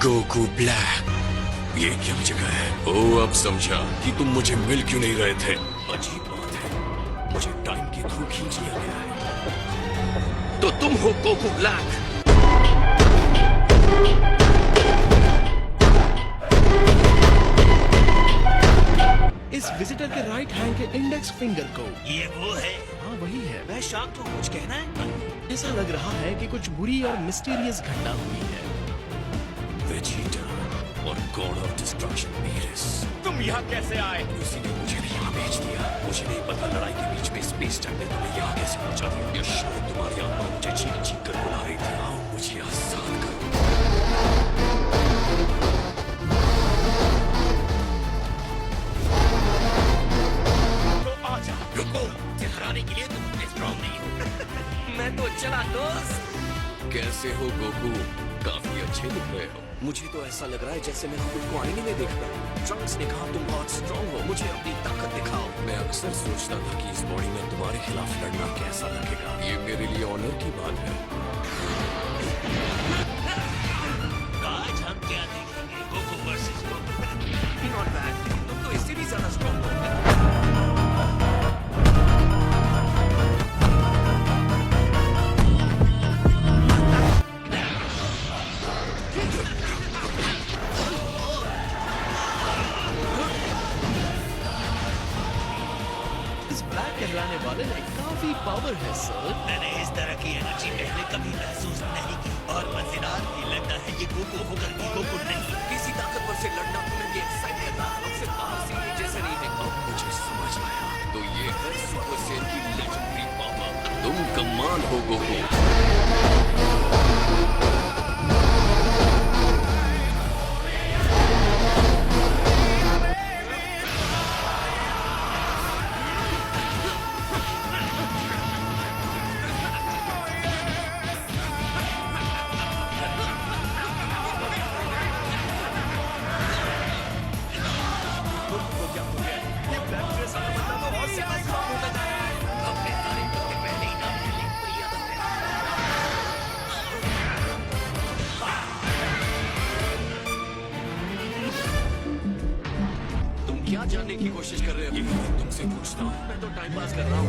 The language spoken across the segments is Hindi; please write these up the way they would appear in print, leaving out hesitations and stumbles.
Goku black. ये क्या जगह है? ओ, अब समझा कि तुम मुझे मिल क्यों नहीं रहे थे। अजीब बात है, मुझे टाइम के थ्रू खींच लिया गया है। तो तुम हो गोकू ब्लैक। इस विजिटर के राइट हैंड के इंडेक्स फिंगर को। ये वो है? हाँ वही है। मैं शॉक हूँ, कुछ कहना है? ऐसा लग रहा है कि कुछ बुरी और मिस्टीरियस घटना हुई है। वेजिटा और गॉड ऑफ डिस्ट्रक्शन मीरेस, तुम यहाँ कैसे आए? किसी ने मुझे यहाँ भेज दिया। मुझे नहीं पता लड़ाई के बीच में स्पेस टाइम ने तुम्हें यहाँ कैसे पहुँचा दिया। या शायद तुम्हारी आत्मा मुझे चीख चीख कर बुला रही थी। आओ मुझे आजाद करो। तो आजा। रुको, मुझे हराने के लिए तुम इतने स्ट्रॉन्ग नहीं हो। मैं तो चला दोस्त। कैसे हो गोकू? काफी अच्छे दिख रहे हो। मुझे तो ऐसा लग रहा है जैसे मैं खुद को आईने में देखता हूँ। ट्रंक्स ने कहा तुम बहुत स्ट्रांग हो, मुझे अपनी ताकत दिखाओ। मैं अक्सर सोचता था कि इस बॉडी में तुम्हारे खिलाफ लड़ना कैसा लगेगा। ये मेरे लिए ऑनर की बात है। आज हम क्या देखेंगे? Goku versus Goku. Not bad, तुम तो इससे भी ज्यादा स्ट्रॉन्ग हो। कहलाने वाले में काफी पावर है सर। मैंने इस तरह की एनर्जी पहले कभी महसूस नहीं की और मजेदार भी लगता है ये गोकू होकर भी गोकू नहीं। किसी ताकतवर से लड़ना तुम्हें भी एक्साइट करता है। अब सिर्फ बाहर से जैसे नहीं देखा। अब मुझे समझ आया। तो ये है सुपर सेन की लेजेंडरी पावर। तुम कमाल हो गोकू। क्या जानने की कोशिश कर रहे हो? ये तुमसे पूछता हूँ। मैं तो टाइम पास कर रहा हूँ।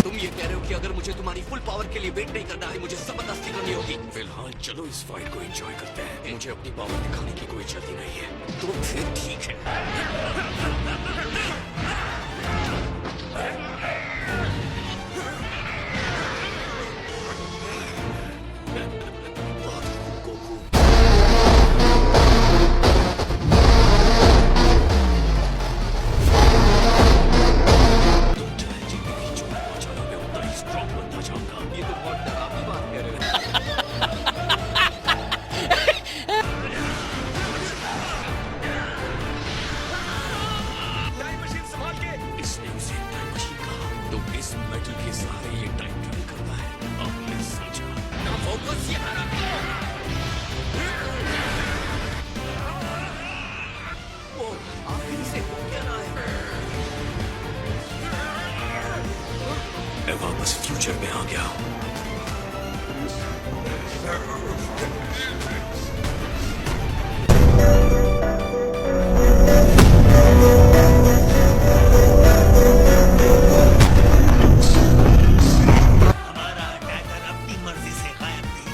तुम ये कह रहे हो कि अगर मुझे तुम्हारी फुल पावर के लिए वेट नहीं करना है, मुझे जबरदस्ती करनी होगी। फिलहाल चलो इस फाइट को एंजॉय करते हैं। मुझे अपनी पावर दिखाने की कोई जल्दी नहीं है। तो फिर ठीक है। मैं वापस फ्यूचर में आ गया हूँ। हमारा अटैकर अपनी मर्जी से गायब नहीं।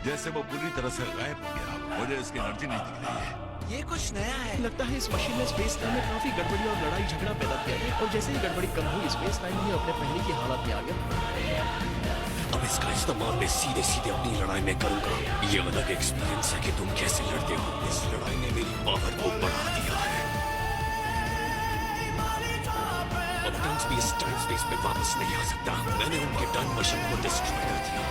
जैसे वो पूरी तरह से गायब हो गया। मुझे इसकी एनर्जी नहीं दिख रही है। ये कुछ नया है। लगता है इस मशीन ने स्पेस टाइम में काफी गड़बड़ी और लड़ाई झगड़ा पैदा किया है और जैसे ही गड़बड़ी कम हुई स्पेस टाइम भी अपने पहले की हालत में आ गया। अब इसका इस्तेमाल मैं सीधे सीधे अपनी लड़ाई में करूंगा। ये अलग एक्सपीरियंस है कि तुम कैसे लड़ते हो। इस लड़ाई ने मेरी पावर को बढ़ा दिया है। अब टाइम स्पेस में वापस नहीं आ सकता। मैंने उनके टाइम मशीन को डिस्ट्रॉय कर दिया।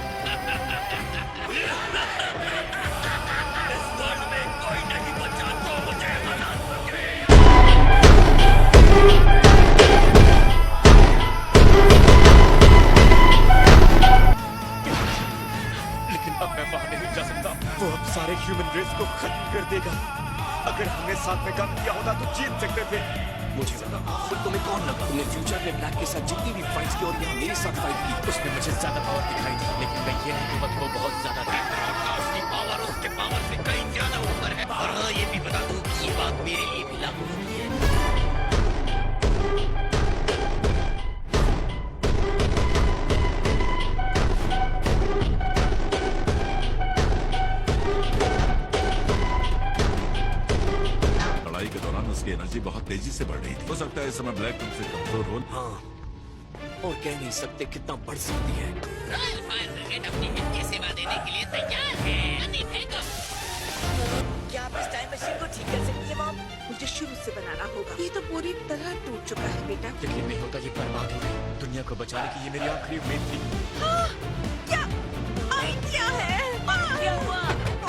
इस वर्ल्ड में कोई नहीं बचा तो मुझे हरा सके। लेकिन अब मैं वहां नहीं जा सकता। वो अब सारे ह्यूमन रेस को खत्म कर देगा। अगर हमने साथ में काम किया होता तो जीत सकते थे। मुझे बता, फिर तुम्हें कौन लगा? तुमने फ्यूचर में ब्लैक के साथ जितनी भी फाइट्स की और यहाँ मेरे साथ फाइट की, उसमें मुझे ज्यादा पावर दिखाई दी, लेकिन मैं ये नहीं कि वो बहुत ज्यादा थी। उसकी पावर उसके पावर से कहीं ज्यादा ऊपर है। और हाँ, ये भी बता दूं कि ये बात मेरे लिए भी लागू होती है। लड़ाई के दौरान उसकी एनर्जी बहुत तेजी से बढ़ रही थी। हो सकता है इस समय ब्लैक तुमसे कमजोर हो। हाँ, और कह नहीं सकते कितना बढ़ सकती है। रॉयल फायर ब्रिगेड अपनी हित की सेवा देने के लिए तैयार है। अन्य फेंको। क्या आप इस टाइम मशीन को ठीक कर सकती है मॉम? मुझे शुरू से बनाना होगा। ये तो पूरी तरह टूट चुका है बेटा। यकीन नहीं होता ये बर्बाद हो गई। दुनिया को बचाने की ये मेरी आखिरी उम्मीद थी। हाँ, क्या आइडिया है? क्या हुआ?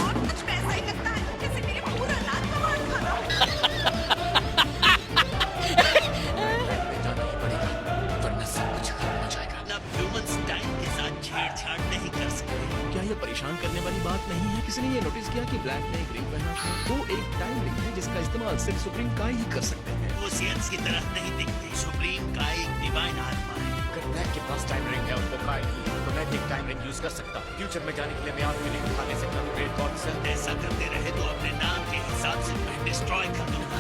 और कुछ में ऐसा ही लगता है जैसे मेरे पूरा रात का मार खाना। जाना ही पड़ेगा, वरना सब कुछ खत्म हो जाएगा। अब ह्यूमंस टाइम के साथ छेड़छाड़ नहीं कर सकते। क्या ये परेशान करने वाली बात नहीं है? किसी ने ये नोटिस किया कि ब्लैक ने एक रिंग पहना था? वो एक टाइम रिंग है जिसका इस्तेमाल सिर्फ सुप्रीम का ही कर सकते हैं। वो सियंस की तरह नहीं दिखते। सुप्रीम का एक डिवाइन आत्मा है। अगर ब्लैक के पास टाइम रिंग है और वो काय नहीं है, तो मैं भी एक टाइम रिंग यूज कर सकता हूँ। फ्यूचर में जाने के लिए मैं आपके लिए उठा ले सकता हूँ। ग्रेट गॉड सर, ऐसा करते रहे तो अपने नाम के हिसाब से मैं डिस्ट्रॉय कर दूंगा।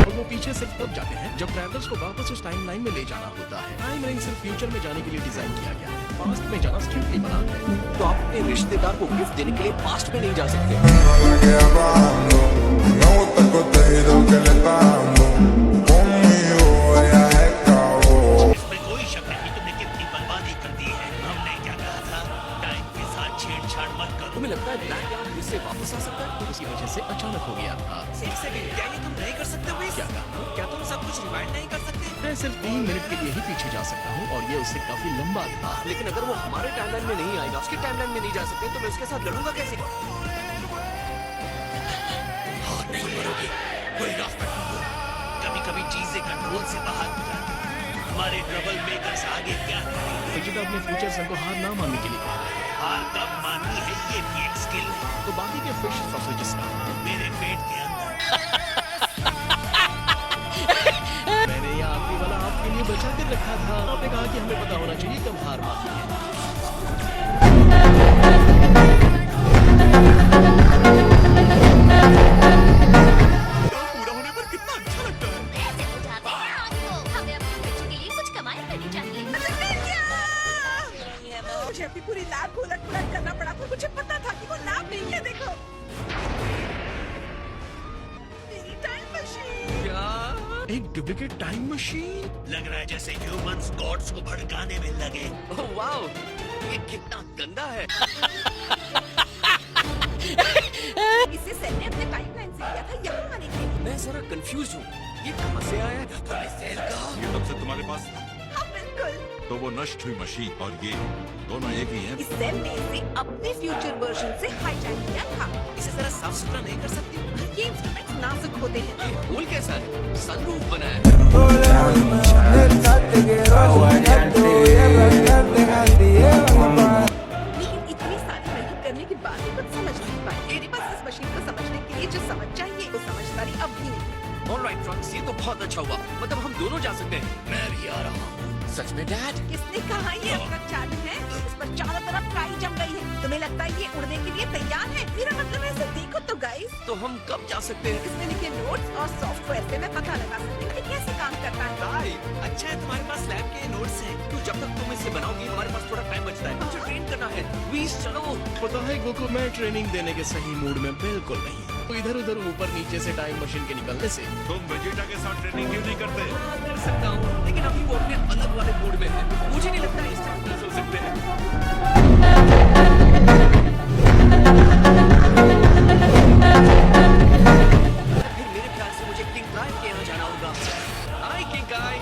और वो पीछे सिर्फ तब जाते हैं जब ट्रैवलर्स को वापस उस टाइमलाइन में ले जाना होता है। टाइम रिंग सिर्फ फ्यूचर में जाने के लिए डिजाइन किया गया है। पास्ट में जाना स्ट्रिक्टली मना है। तो आप अपने रिश्तेदार को गिफ्ट देने के लिए पास्ट में नहीं जा सकते। Me gusta el contenido que le está dando. Conmigo ella es cabo. इसमें कोई शक नहीं तुमने कितनी बर्बादी कर दी है। हमने क्या कहा था? टाइम के साथ छेड़छाड़ मत करो। तुम्हें लगता है ब्लैक यहाँ फिर से वापस आ सकता है? इसी वजह से अचानक हो गया था। एक सेकंड, क्या ये तुम नहीं कर सकते हुए? क्या कहा? क्या तुम सब कुछ रिवाइंड नहीं कर सकते? मैं सिर्फ 3 मिनट के लिए ही पीछे जा सकता हूँ और ये उससे काफी लंबा था। लेकिन अगर वो हमारे टाइमलाइन में नहीं आएगा, उसकी टाइमलाइन में नहीं जा सकते, तो मैं उसके साथ लड़ूंगा कैसे? और नहीं मरोगे। कोई रास्ता ढूंढो। कभी-कभी चीजें कंट्रोल से बाहर हो जाती हैं। हमारे ट्रबल मेकर्स आगे क्या करेंगे? वेजिटा अपने फ्यूचर सन को हार ना मानने के लिए कहा है। हार कब माननी है ये भी एक स्किल है। तो बाकी के फिश सॉसेजेस का मेरे पेट के अंदर। मैंने ये आखिरी वाला आपके लिए बचा कर रखा था। आपने कहा कि हमें पता होना चाहिए कब हार माननी है। पूरा होने पर कितना अच्छा लगता है। ऐसे बुझाते हैं आग को। हमें अपने बच्चों के लिए कुछ कमाई करनी चाहिए। मुझे अपनी पूरी लैब को उलट-पुलट करना पड़ा पर मुझे पता था कि वो लैब नहीं है। देखो मेरी टाइम मशीन। एक डुप्लीकेट टाइम मशीन। लग रहा है जैसे ह्यूमंस गॉड्स को भड़काने में लगे। ओह वाओ, ये कितना गंदा है। इसे सेल ने अपने टाइमलाइन से लिया था यहाँ आने के लिए। मैं जरा कंफ्यूज हूँ, ये कहाँ से आया है? तुम्हें सेल का ये तब से तुम्हारे पास था। हाँ बिल्कुल। तो वो नष्ट हुई मशीन और ये दोनों एक ही हैं। इस सेल ने इसे अपने फ्यूचर वर्जन से हाईजैक किया था। इसे जरा साफ सुथरा नहीं कर सकती? ये इंस्ट्रूमेंट्स नाजुक होते हैं। ये होल कैसा है? सनरूफ बना है। लेकिन इतनी सारी मेहनत करने के बाद भी कुछ समझ नहीं पाए। मेरे पास इस मशीन को समझने के लिए जो समझ चाहिए वो समझदारी अब भी नहीं है। ऑलराइट फ्रैंक्स, ये तो बहुत अच्छा हुआ। मतलब हम दोनों जा सकते हैं। मैं भी आ रहा हूँ। सच में डैड? किसने कहा ये अब तक चालू है? इस पर चारों तरफ काई जम गई है। तुम्हें लगता है ये उड़ने के लिए तैयार है? मेरा मतलब है इसे देखो तो गाइस। तो हम कब जा सकते हैं? इसमें लिखे नोट्स और सॉफ्टवेयर से मैं पता लगा सकती हूँ कि कैसे काम करता है। हाय, अच्छा है तुम्हारे पास लैब के नोट्स हैं। तो जब तक तुम इसे बनाओगी हमारे पास थोड़ा टाइम बचता है। मुझे ट्रेन करना है। प्लीज चलो। पता है गोकू, मैं ट्रेनिंग देने के सही मूड में बिल्कुल नहीं हूँ। तो इधर उधर ऊपर नीचे से टाइम मशीन के निकलने से तुम वेजिटा के साथ ट्रेनिंग क्यों नहीं करते? हाँ, कर सकता हूँ, लेकिन अभी वो अपने अलग वाले मूड में है। मुझे नहीं लगता इस टाइम हो सकते हैं। फिर मेरे ख्याल से मुझे किंग काय के यहाँ जाना होगा। हाय किंग काय।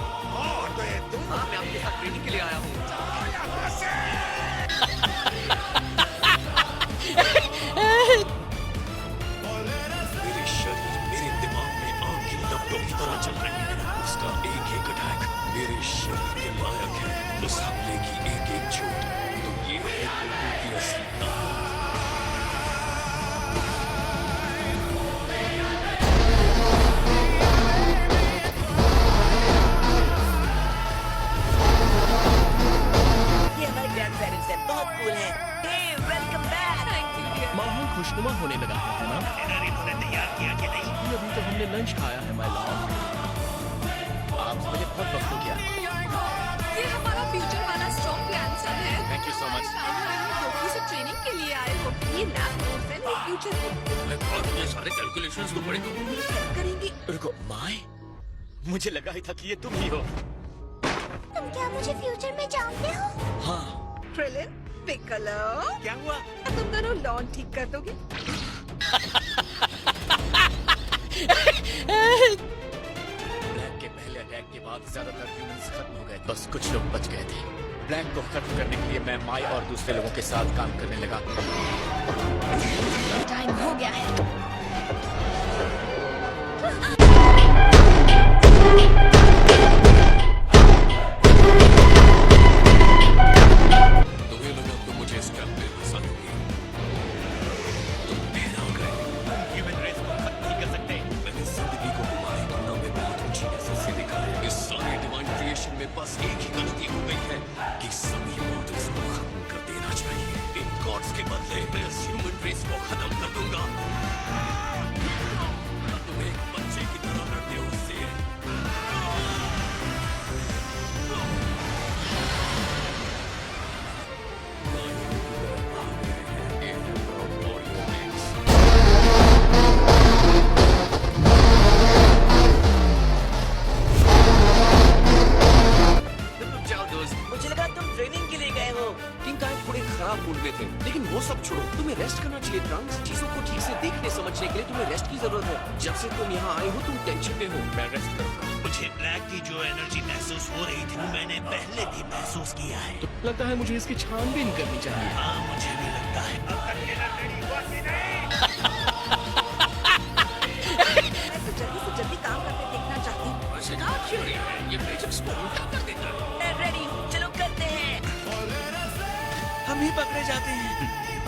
हाँ, मैं आपके साथ ट्रेनिंग के लिए आया हूँ। मेरे शरीर मेरे दिमाग में आग की लपटों की तरह चल रही है। उसका एक एक अटैक मेरे शरीर के लायक है। उस हमले की एक एक चोट तो धुआं होने लगा है ना? डिनर इन्होंने तैयार किया कि नहीं? अभी तो हमने लंच खाया है माय लव। आप मुझे बहुत वक्त हो गया। ये हमारा फ्यूचर वाला स्ट्रॉन्ग आंसर है। Thank you so much. Tokyo से ट्रेनिंग के लिए आए हो। ये लैब नोट्स है, ये फ्यूचर है। और ये सारे कैलकुलेशंस तो पड़े हेल्प करेंगी। रुको, माय? मुझे लगा ही था कि ये तुम ही हो। तुम क्या मुझे फ्यूचर में जानते हो? हाँ। ट्रिलिन, पिकलो, क्या हुआ? तुम दोनों लॉन ठीक कर दोगे? ब्लैक के पहले अटैक के बाद ज्यादातर ह्यूमंस खत्म हो गए, बस कुछ लोग बच गए थे। ब्लैक को खत्म करने के लिए मैं माई और दूसरे लोगों के साथ काम करने लगा। टाइम हो गया है। तुम्हें लगा तो मुझे स्टेप पे फंसा दोगे। तुम ठहरा गए। ह्यूमन रेस को खत्म नहीं कर सकते। मैंने जिंदगी को तुम्हारी तुलना में बहुत ऊंची नजर से देखा है। इस सारे डिवाइन क्रिएशन में बस एक ही गलती हो गई है कि सभी मॉडल्स को खत्म कर देना चाहिए। इन गॉड्स के बदले मैं इस ह्यूमन रेस को खत्म कर दूंगा। तुम एक बच्चे की तरह लड़ते हो उससे। मुझे लगा तुम ट्रेनिंग के लिए गए हो। टीम टाइम थोड़े खराब मूड में थे, लेकिन वो सब छोड़ो, तुम्हें रेस्ट करना चाहिए ट्रांक्स। चीजों को ठीक से देखने समझने के लिए तुम्हें रेस्ट की जरूरत है। जब से तुम यहाँ आए हो तुम टेंशन में हो। मैं रेस्ट करूंगा। मुझे ब्लैक की जो एनर्जी महसूस हो रही थी, मैंने पहले भी महसूस किया है। लगता है मुझे इसकी छानबीन करनी चाहिए। हाँ, मुझे भी लगता है। अब तक डिनर रेडी हुआ कि नहीं? मैं तो जल्दी से जल्दी काम करके देखना चाहती हूँ। वैसे कहाँ क्यों रही है? ये पेचक्स को उल्टा कर देता है। मैं रेडी हूँ, चलो करते हैं। हम ही पकड़े जाते हैं।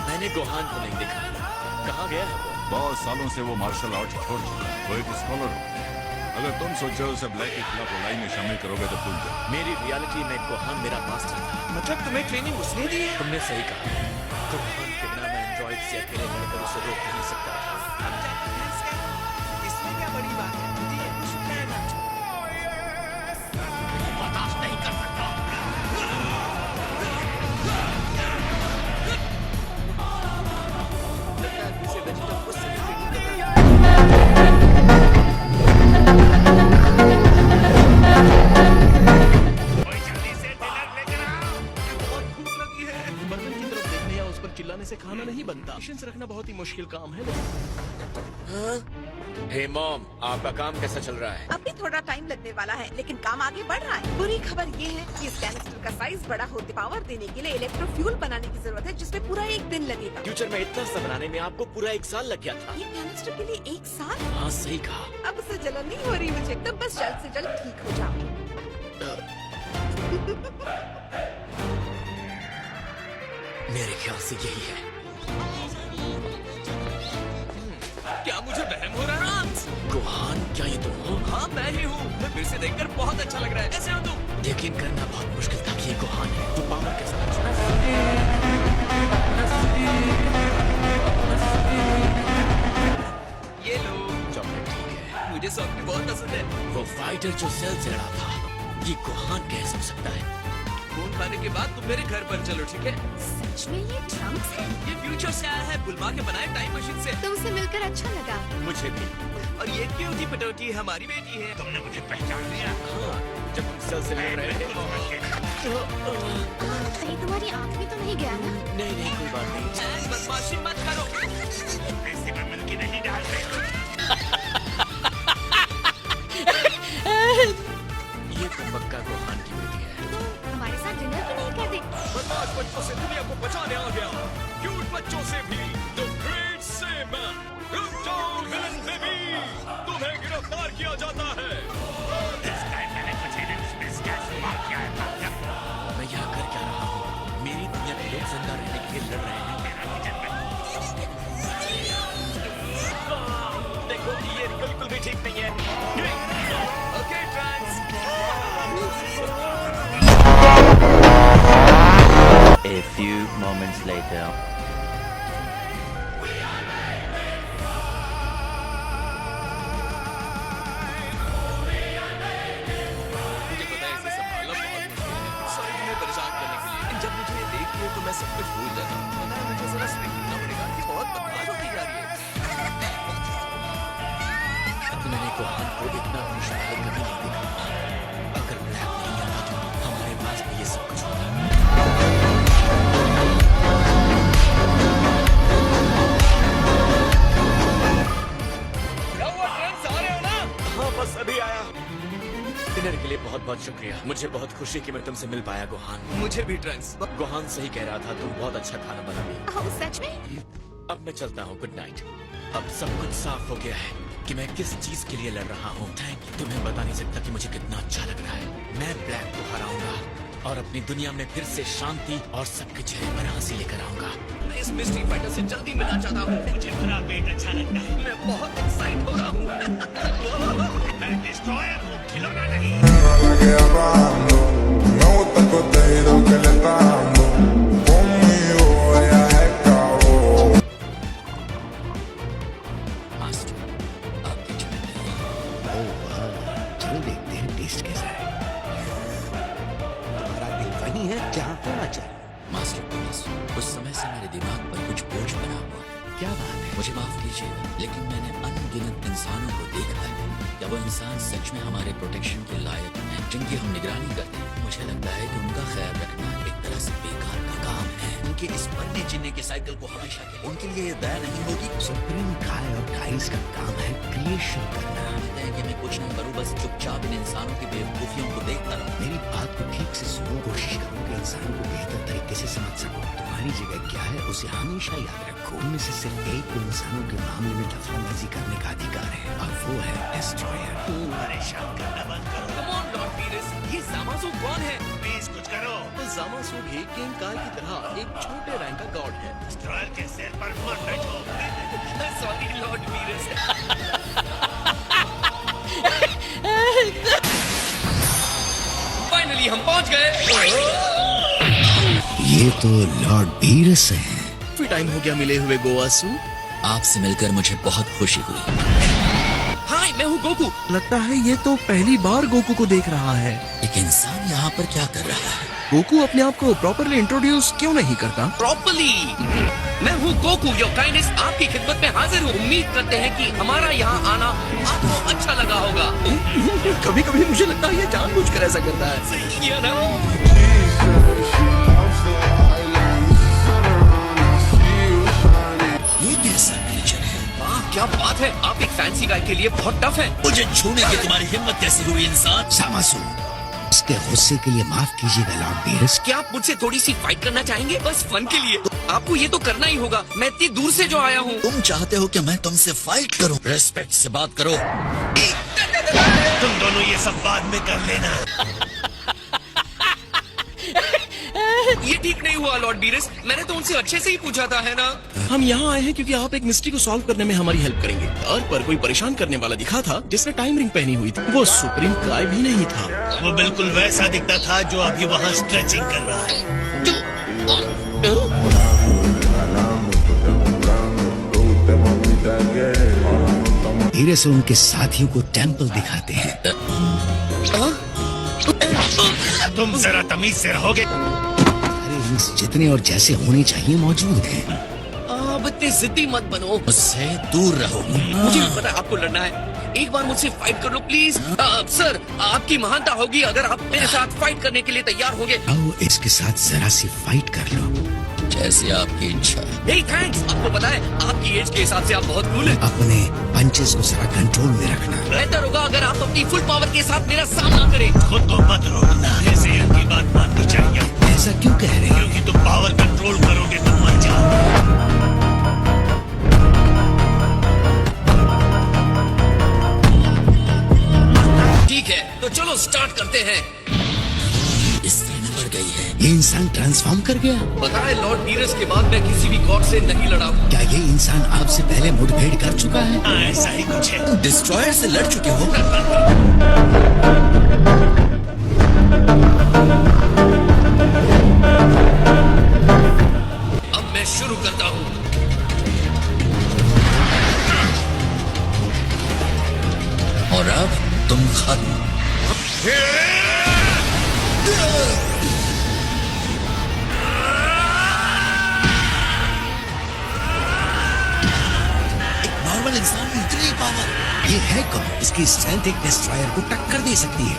मैंने गोहान को नहीं देखा। कहाँ गया है वो? बहुत सालों से वो मार्शल आर्ट छोड़ चुका है। वो एक स्कॉलर हो। अगर तुम सोचो उसे ब्लैक के खिलाफ लड़ाई में शामिल करोगे तो भूल जाओ। मेरी रियलिटी में गोहान मेरा मास्टर था। मतलब तुम्हें ट्रेनिंग उसने दी है? तुमने सही कहा। गोहान के बिना मैं एंड्रॉइड से अकेले लड़कर उसे रोक नहीं सकता। इसमें क्या बड़ी बात है? मुझे ये कुछ कहना। बर्दाश्त नहीं कर सकता। लगता है किसी वेजिटेबल को सही ट्रेनिंग कर रहा है। कोई जल्दी से डिनर लेकर आओ। बहुत भूख लगी है। बर्तन की तरफ देखने या उस पर चिल्लाने से खाना नहीं बनता। पेशेंस रखना बहुत ही मुश्किल काम है। हे मॉम, आपका काम कैसा चल रहा है? अब भी थोड़ा टाइम लगने वाला है, लेकिन काम आगे बढ़ रहा है। बुरी खबर ये है कि इस कैनिस्टर का साइज बड़ा होते पावर देने के लिए इलेक्ट्रोफ्यूल बनाने की जरूरत है, जिसमें पूरा 1 दिन लगेगा। फ्यूचर में इतना सा बनाने में आपको पूरा 1 साल लग गया था। ये कैनिस्टर के लिए 1 साल? हाँ, सही कहा। अब उसे जलन नहीं हो रही मुझे, तब बस जल्द से जल्द ठीक हो जाओ। मेरे ख्याल से यही है। क्या मुझे वहम हो रहा है? गोहान, क्या ये तुम हो? हाँ मैं ही हूँ। मैं फिर से देखकर बहुत अच्छा लग रहा है। कैसे हो तुम? यकीन करना बहुत मुश्किल था कि ये गोहान है। तो पावर कैसा लग ये लो। चॉकलेट ठीक है। मुझे सॉफ्ट बहुत पसंद है। वो फाइटर जो सेल से लड़ा था, ये गोहान कैसे हो सकता है? खून खाने के बाद तुम मेरे घर पर चलो, ठीक है? सच में ये ट्रंक्स है? ये फ्यूचर से आया है, बुलवा के बनाए टाइम मशीन से। तुमसे मिलकर अच्छा लगा। मुझे भी। और ये क्यूटी पटोटी हमारी बेटी है। तुमने मुझे पहचान लिया? हाँ, जब हम सेल से लड़ रहे थे। कहीं तुम्हारी आँख में तो नहीं गया ना? नहीं नहीं, कोई बात नहीं। बदमाशी मत करो। पैसे में मिलके नहीं डालते। ये तो पक्का गोहान की बेटी है। तो हमारे साथ डिनर क्यों नहीं करते? बदमाश बच्चों से दुनिया को बचाने आ गया। क्यूट बच्चों से भी। The great semen. रुक जाओ विलन बेबी, तुम्हें गिरफ्तार किया जाता है। मैं यहाँ कर क्या रहा हूँ? मेरी दुनिया में लोग जिंदा रहने के लिए लड़ रहे हैं। देखो, ये बिल्कुल भी ठीक नहीं है। ओके ट्रांस। A few moments later. Gohan को इतना खुश पहले कभी नहीं देखा था। अगर ब्लैक नहीं आता तो हमारे पास भी ये सब कुछ होता। हाँ बस अभी आया। डिनर के लिए बहुत बहुत शुक्रिया। मुझे बहुत खुशी कि मैं तुमसे मिल पाया गोहान। मुझे भी ट्रंक्स। गोहान सही कह रहा था, तुम बहुत अच्छा खाना बनाती। ओह सच में? अब मैं चलता हूँ, गुड नाइट। अब सब कुछ साफ हो गया है कि मैं किस चीज के लिए लड़ रहा हूँ। Thank you. तुम्हें बता नहीं सकता कि मुझे कितना अच्छा लग रहा है। मैं ब्लैक को हराऊंगा और अपनी दुनिया में फिर से शांति और सबके चेहरे पर हंसी लेकर आऊंगा। मैं इस मिस्ट्री फाइटर से जल्दी मिलना चाहता हूँ। मुझे बड़ा पेट अच्छा लगता है। मैं बहुत एक्साइट हो रहा हूँ। मैं डिस्ट्रॉयर हूँ, खिलौना नहीं। la que hablando. Me gusta el contenido que le está dando. Conmigo ella es cabo. Master, आपकी चाय तैयार है। ओह वाह, चलो देखते हैं टेस्ट कैसा है। तुम्हारा दिल वही है जहाँ होना चाहिए। मास्टर थॉमस, उस समय से मेरे दिमाग पर कुछ बोझ बना हुआ है। क्या बात है? मुझे माफ कीजिए, लेकिन मैंने अनगिनत इंसानों को देखा है। क्या वो इंसान सच में हमारे प्रोटेक्शन के लायक हैं, जिनकी हम निगरानी करते हैं? मुझे लगता है कि उनका ख्याल रखना एक तरह से बेकार का काम है। उनके इस मरने जीने के साइकिल को हमेशा के लिए उनके लिए ये दया नहीं होगी। सुप्रीम काय और काइस का काम है क्रिएशन करना। कहते हैं कि मैं कुछ नहीं करूँ, बस चुपचाप इन इंसानों की बेवकूफियों को देखता रहूं। मेरी बात को ठीक से सुनो, कोशिश करो कि इंसानों को बेहतर तरीके से समझ सको। तुम्हारी जगह क्या है उसे हमेशा याद रखो। उनमें से सिर्फ एक को इंसानों के मामले में दखलंदाजी करने का अधिकार है और वो है डिस्ट्रॉयर। परेशान करना बंद करो। Come on, Lord Beerus, ये ज़ामाज़ू कौन है? प्लीज कुछ करो। ज़ामाज़ू भी किंग काय की तरह एक छोटे रैंक का गॉड है। डिस्ट्रॉयर के सिर पर मत बैठो। Sorry, Lord Beerus. Finally, हम पहुंच गए। ये तो लॉर्ड बीरस हैं। काफी टाइम हो गया मिले हुए गोवासु। आपसे मिलकर मुझे बहुत खुशी हुई। हाय, मैं हूँ गोकू। लगता है ये तो पहली बार गोकू को देख रहा है। एक इंसान यहाँ पर क्या कर रहा है? गोकू अपने आप को प्रॉपरली इंट्रोड्यूस क्यों नहीं करता? प्रॉपरली, मैं हूँ गोकू, योर काइंडनेस आपकी खिदमत में हाजिर हूँ। उम्मीद करते हैं कि हमारा यहाँ आना आपको अच्छा लगा होगा। कभी कभी मुझे लगता है ये जानबूझकर ऐसा करता है। सही किया ना? ये कैसा नेचर है? वाह, क्या बात है, आप एक फैंसी गाय के लिए बहुत टफ हैं। मुझे छूने की तुम्हारी हिम्मत कैसे हुई इंसान? सामासू, इसके गुस्से के लिए माफ कीजिएगा लॉर्ड बीरस। क्या आप मुझसे थोड़ी सी फाइट करना चाहेंगे? बस फन के लिए। आपको ये तो करना ही होगा। मैं इतनी दूर से जो आया हूँ। तुम चाहते हो कि मैं तुमसे फाइट करूं? रेस्पेक्ट से बात करो। तुम दोनों ये सब बाद में कर लेना। ये ठीक नहीं हुआ लॉर्ड बीरस, मैंने तो उनसे अच्छे से ही पूछा था, है ना? हम यहाँ आए हैं क्योंकि आप एक मिस्ट्री को सॉल्व करने में हमारी हेल्प करेंगे। और पर कोई परेशान करने वाला दिखा था जिसने टाइम रिंग पहनी हुई थी। वो सुप्रीम काय भी नहीं था। वो बिल्कुल वैसा दिखता था जो अभी वहाँ स्ट्रेचिंग कर रहा है। धीरे से उनके साथियों को टेम्पल दिखाते हैं। तुम जरा तमीज से रहोगे। सारे हिंस जितने और जैसे होने चाहिए मौजूद हैं। अब इतने जिद्दी मत बनो। मुझसे दूर रहो। मुझे भी पता है आपको लड़ना है। एक बार मुझसे फाइट कर लो प्लीज। सर, आपकी महानता होगी अगर आप मेरे साथ फाइट करने के लिए तैयार होंगे। आओ इसके साथ जरा सी फाइट कर लो। जैसे आपकी इच्छा। हे थैंक्स, आपको पता है आपकी एज के हिसाब से आप बहुत कूल हैं। अपने पंचेस को जरा कंट्रोल में रखना। बेहतर होगा अगर आप अपनी फुल पावर के साथ मेरा सामना करें। खुद को मत रोकना। ऐसे की बात माननी चाहिए। ऐसा क्यों कह रहे हैं? क्योंकि तुम पावर कंट्रोल करोगे तो मर जाओगे। ठीक है, तो चलो स्टार्ट करते हैं। इससे निकल गई है। ये इंसान ट्रांसफॉर्म कर गया। पता है लॉर्ड बीरस के बाद मैं किसी भी गॉड से नहीं लड़ा हूँ। क्या ये इंसान आपसे पहले मुठभेड़ कर चुका है? ऐसा ही कुछ है। डिस्ट्रॉयर से लड़ चुके हो? अब मैं शुरू करता हूँ। और अब तुम खत्म। एक नॉर्मल मतलब इंसान में इतनी पावर। ये है कौन? इसकी स्ट्रेंथ एक डिस्ट्रॉयर को टक्कर दे सकती है।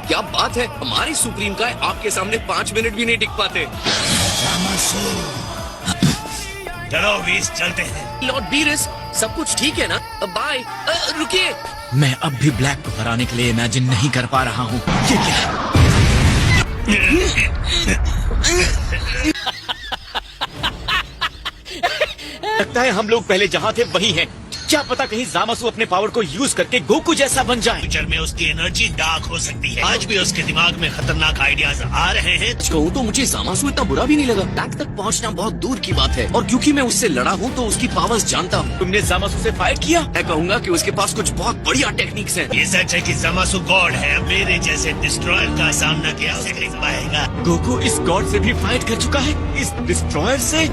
क्या बात है, हमारी सुप्रीम का आपके सामने 5 मिनट भी नहीं टिक पाते। चलो वीस चलते हैं। लॉर्ड बीरस, सब कुछ ठीक है ना? बाय। रुकिए। मैं अब भी ब्लैक को हराने के लिए इमेजिन नहीं कर पा रहा हूँ। ये क्या है? लगता है हम लोग पहले जहाँ थे वही हैं। क्या पता कहीं जामासु अपने पावर को यूज करके गोकू जैसा बन जाए। फ्यूचर में उसकी एनर्जी डार्क हो सकती है। आज भी उसके दिमाग में खतरनाक आइडियाज आ रहे हैं। कहूँ तो मुझे जामासु इतना बुरा भी नहीं लगा। बैक तक पहुँचना बहुत दूर की बात है, और क्योंकि मैं उससे लड़ा हूँ तो उसकी पावर्स जानता हूँ। तुमने जामासु से फाइट किया? मैं कहूँगा कि उसके पास कुछ बहुत बढ़िया टेक्निक्स हैं। ये सच है कि जामासु गॉड है। मेरे जैसे डिस्ट्रॉयर का सामना किया उसे नहीं पाएगा। गोकू इस गॉड से भी फाइट कर चुका है, इस डिस्ट्रॉयर से।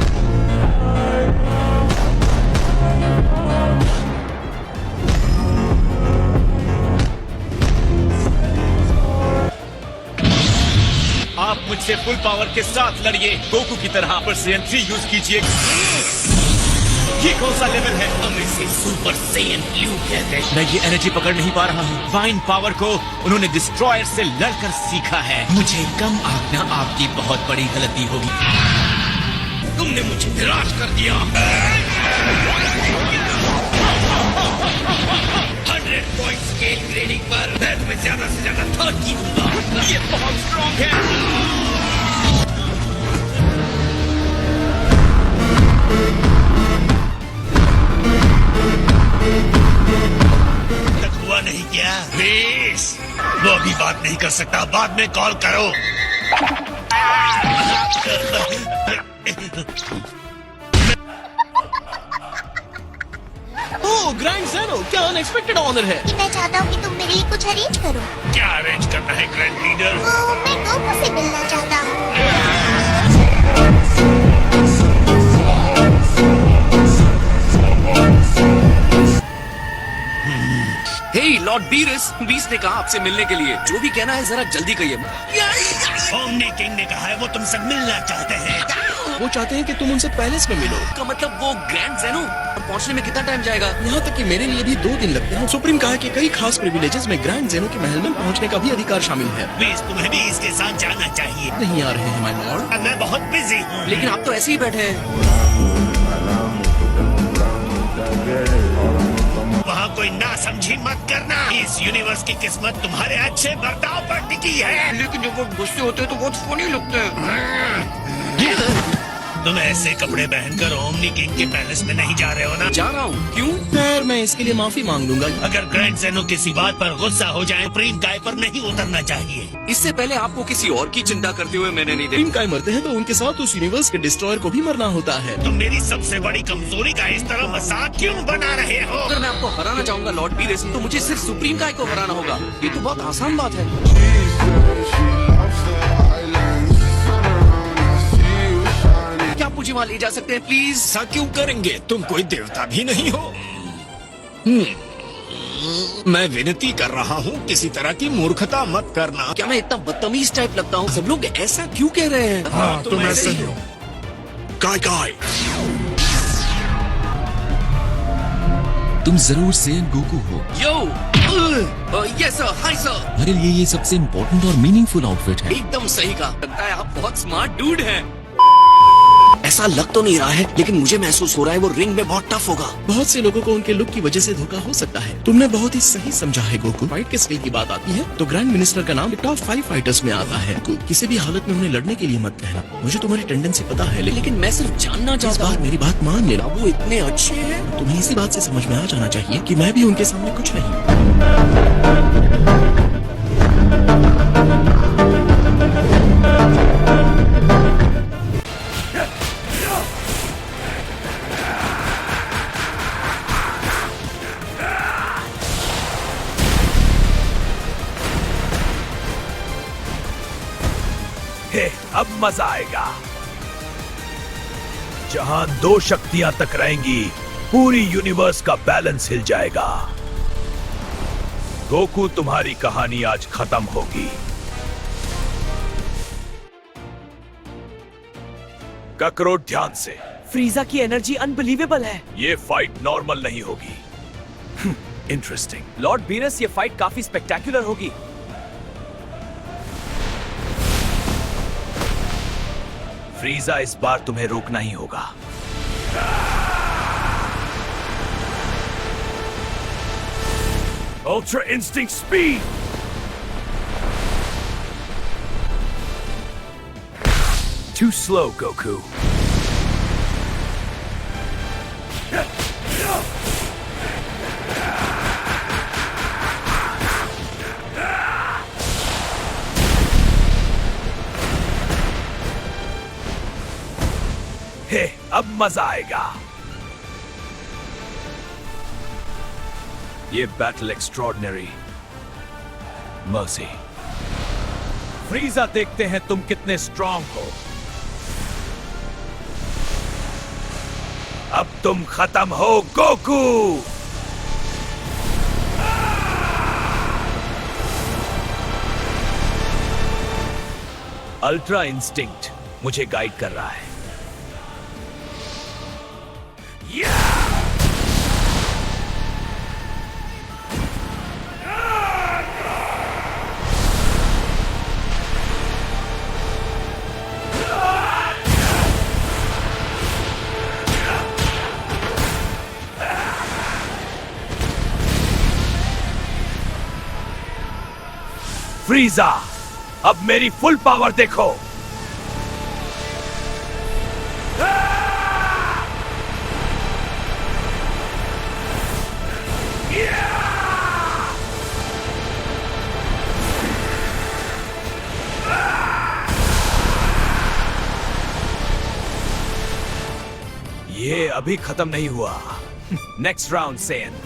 आप मुझसे फुल पावर के साथ लड़िए, गोकू की तरह पर Saiyan 3 यूज कीजिए। ये कौन सा लेवल है? हम इसे सुपर सैयन ब्लू कहते हैं। मैं ये एनर्जी पकड़ नहीं पा रहा हूँ। फाइन पावर को उन्होंने डिस्ट्रॉयर से लड़कर सीखा है। मुझे कम आंकना आपकी बहुत बड़ी गलती होगी। तुमने मुझे निराश कर दिया। 100 पॉइंट स्केल ग्रेडिंग पर मैं तुम्हें ज्यादा से ज्यादा 30 दूंगा। ये बहुत स्ट्रॉन्ग है। तक हुआ नहीं क्या? प्लीज, वो अभी बात नहीं कर सकता। बाद में कॉल करो। ओह ग्रैंड ज़ेनो, क्या अनएक्सपेक्टेड ऑनर है। कि मैं चाहता हूँ कि तुम मेरे लिए कुछ अरेंज करो। क्या अरेंज करना है ग्रैंड लीडर? मैं गोकू से मिलना चाहता हूँ। हे लॉर्ड बीरस, बीस ने कहा आपसे मिलने के लिए। जो भी कहना है जरा जल्दी कहिए। ओमनी किंग ने कहा है वो तुमसे मिलना चाहते हैं। वो चाहते हैं कि तुम उनसे पैलेस में मिलो। का मतलब वो ग्रैंड ज़ेनो पहुंचने में कितना टाइम जाएगा? यहाँ तक कि मेरे लिए भी 2 दिन लगते हैं। सुप्रीम कहा कि कई खास प्रिविलेजेस में ग्रैंड ज़ेनो के महल में पहुँचने का भी अधिकार शामिल है। प्लीज, तुम्हें भी इसके साथ जाना चाहिए। नहीं आ रहे हैं माय लॉर्ड। मैं बहुत बिजी हूँ। लेकिन आप तो ऐसे ही बैठे हैं। वहाँ कोई ना समझी मत करना। इस यूनिवर्स की किस्मत तुम्हारे अच्छे बर्ताव पर टिकी है। लेकिन जब वो गुस्से होते हैं तो बहुत फनी लगते हैं। तुम ऐसे कपड़े पहनकर ओमनी किंग के पैलेस में नहीं जा रहे हो ना? जा रहा हूँ। क्यों? खैर मैं इसके लिए माफी मांग लूंगा। अगर ग्रैंड ज़ेनो किसी बात पर गुस्सा हो जाए, प्रीम गाय पर नहीं उतरना चाहिए। इससे पहले आपको किसी और की चिंता करते हुए मैंने नहीं देखा। टीम काय मरते हैं तो उनके साथ उस यूनिवर्स के डिस्ट्रॉयर को भी मरना होता है। तुम मेरी सबसे बड़ी कमजोरी का इस तरह मजाक क्यों बना रहे हो? अगर मैं आपको हराना चाहूंगा लॉर्ड बीरस, तो मुझे सिर्फ सुप्रीम काय को हराना होगा। ये तो बहुत आसान बात है। क्या आप मुझे वहाँ ले जा सकते हैं प्लीज? ऐसा क्यों करेंगे? तुम कोई देवता भी नहीं हो। मैं विनती कर रहा हूँ, किसी तरह की मूर्खता मत करना। क्या मैं इतना बदतमीज टाइप लगता हूँ? सब लोग ऐसा क्यों कह रहे हैं? हाँ, तुम ऐसे ही हो। काय तुम जरूर Saiyan गोकू हो। यो यस सर, हाय सर। मेरे लिए ये सबसे इम्पोर्टेंट और मीनिंगफुल आउटफिट है। एकदम सही कहा। लगता है आप बहुत स्मार्ट डूड हैं। ऐसा लग तो नहीं रहा है, लेकिन मुझे महसूस हो रहा है वो रिंग में बहुत टफ होगा। बहुत से लोगों को उनके लुक की वजह से धोखा हो सकता है। तुमने बहुत ही सही समझा है गोकू। फाइट के स्किल की बात आती है तो ग्रैंड मिनिस्टर का नाम टॉप 5 फाइटर्स में आता है। किसी भी हालत में उन्हें लड़ने के लिए मत कहना। मुझे तुम्हारी टेंडेंसी पता है, लेकिन मैं सिर्फ जानना इस चाहता बार हूँ। मेरी बात मान लेना। वो इतने अच्छे हैं। तुम्हें इसी बात से समझ में आ जाना चाहिए कि मैं भी उनके सामने कुछ नहीं। अब मजा आएगा। जहां 2 शक्तियां टकराएंगी पूरी यूनिवर्स का बैलेंस हिल जाएगा। गोकू, तुम्हारी कहानी आज खत्म होगी। ककरोट, ध्यान से। फ्रीजा की एनर्जी अनबिलीवेबल है। ये फाइट नॉर्मल नहीं होगी। इंटरेस्टिंग। लॉर्ड बीनस, ये फाइट काफी स्पेक्टेकुलर होगी। फ्रीजा, इस बार तुम्हें रोकना ही होगा। Ultra instinct speed. Too slow, Goku. हे, अब मजा आएगा। ये बैटल एक्स्ट्रॉर्डिनरी। मर्सी। फ्रीजा, देखते हैं तुम कितने स्ट्रांग हो। अब तुम खत्म हो, गोकू। अल्ट्रा इंस्टिंक्ट मुझे गाइड कर रहा है। फ्रीजा, अब मेरी फुल पावर देखो। ये अभी खत्म नहीं हुआ। Next round, Sen.